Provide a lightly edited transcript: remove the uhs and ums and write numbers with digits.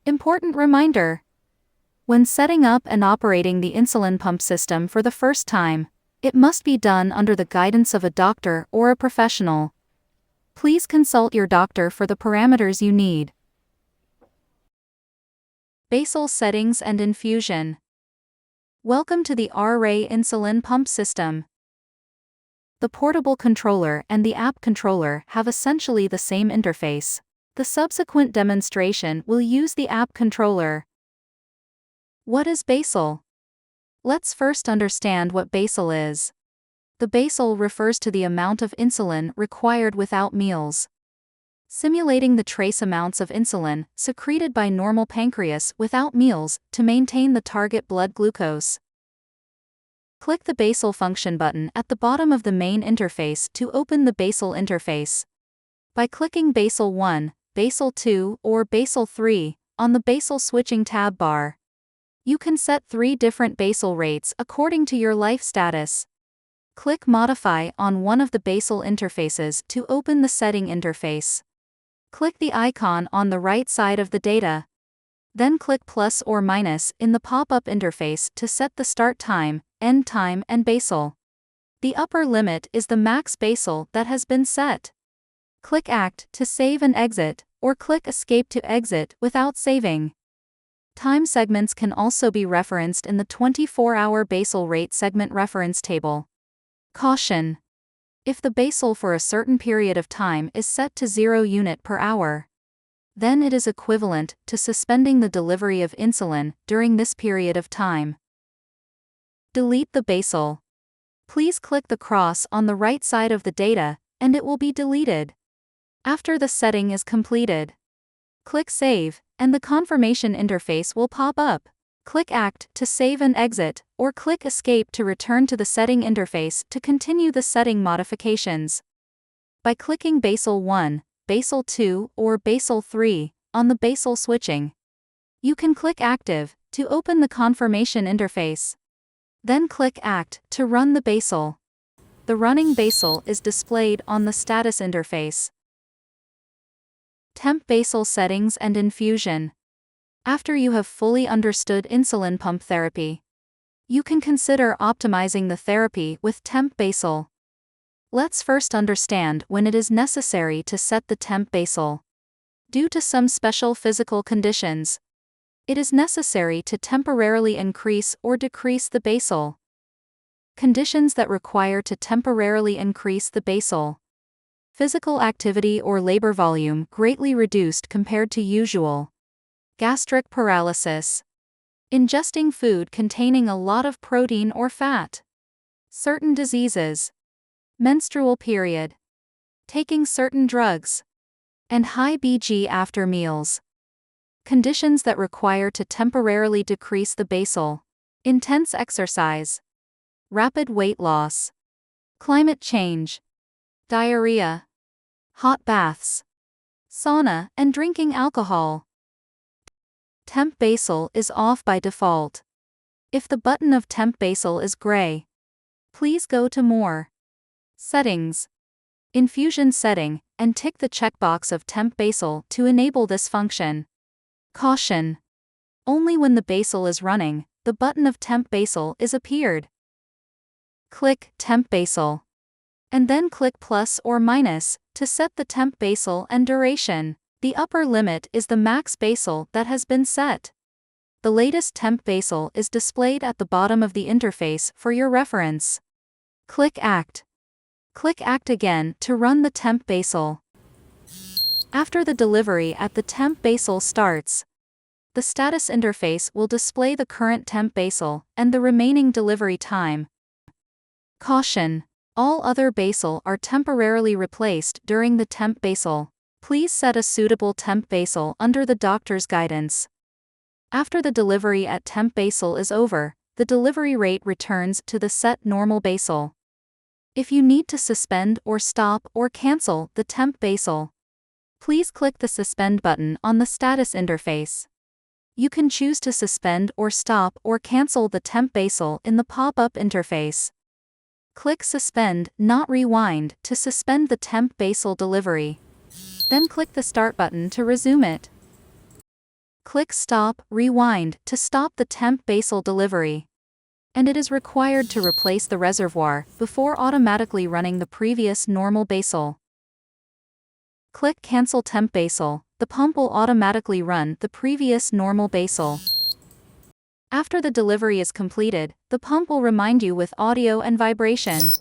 Important reminder. When setting up and operating the insulin pump system for the first time, it must be done under the guidance of a doctor or a professional. Please consult your doctor for the parameters you need. Basal settings and infusion. Welcome to the AARUY insulin pump system. The portable controller and the app controller have essentially the same interface. The subsequent demonstration will use the app controller. What is basal? Let's first understand what basal is. The basal refers to the amount of insulin required without meals, simulating the trace amounts of insulin secreted by normal pancreas without meals to maintain the target blood glucose. Click the basal function button at the bottom of the main interface to open the basal interface. By clicking Basal 1, Basal 2, or Basal 3 on the basal switching tab bar, you can set 3 different basal rates according to your life status. Click Modify on one of the basal interfaces to open the setting interface. Click the icon on the right side of the data. Then click plus or minus in the pop-up interface to set the start time, end time, and basal. The upper limit is the max basal that has been set. Click Act to save and exit, or click Escape to exit without saving. Time segments can also be referenced in the 24-hour basal rate segment reference table. Caution: if the basal for a certain period of time is set to 0 unit per hour, then it is equivalent to suspending the delivery of insulin during this period of time. Delete the basal. Please click the cross on the right side of the data, and it will be deleted. After the setting is completed, click Save, and the confirmation interface will pop up. Click Act to save and exit, or click Escape to return to the setting interface to continue the setting modifications. By clicking Basal 1, Basal 2, or Basal 3 on the basal switching, you can click Active to open the confirmation interface. Then click Act to run the basal. The running basal is displayed on the status interface. Temp basal settings and infusion. After you have fully understood insulin pump therapy, you can consider optimizing the therapy with temp basal. Let's first understand when it is necessary to set the temp basal. Due to some special physical conditions, it is necessary to temporarily increase or decrease the basal. Conditions that require to temporarily increase the basal: physical activity or labor volume greatly reduced compared to usual, gastric paralysis, ingesting food containing a lot of protein or fat, certain diseases, menstrual period, taking certain drugs, and high BG after meals. Conditions that require to temporarily decrease the basal: intense exercise, rapid weight loss, climate change, diarrhea, hot baths, sauna, and drinking alcohol. Temp basal is off by default. If the button of temp basal is gray, please go to More, Settings, Infusion Setting, and tick the checkbox of temp basal to enable this function. Caution: only when the basal is running, the button of temp basal is appeared. Click Temp Basal, and then click plus or minus to set the temp basal and duration. The upper limit is the max basal that has been set. The latest temp basal is displayed at the bottom of the interface for your reference. Click Act. Click Act again to run the temp basal. After the delivery at the temp basal starts, the status interface will display the current temp basal and the remaining delivery time. Caution: all other basal are temporarily replaced during the temp basal. Please set a suitable temp basal under the doctor's guidance. After the delivery at temp basal is over, the delivery rate returns to the set normal basal. If you need to suspend or stop or cancel the temp basal, please click the Suspend button on the status interface. You can choose to suspend or stop or cancel the temp basal in the pop-up interface. Click Suspend, not Rewind, to suspend the temp basal delivery. Then click the Start button to resume it. Click Stop, Rewind to stop the temp basal delivery. And it is required to replace the reservoir before automatically running the previous normal basal. Click Cancel Temp Basal. The pump will automatically run the previous normal basal. After the delivery is completed, the pump will remind you with audio and vibration.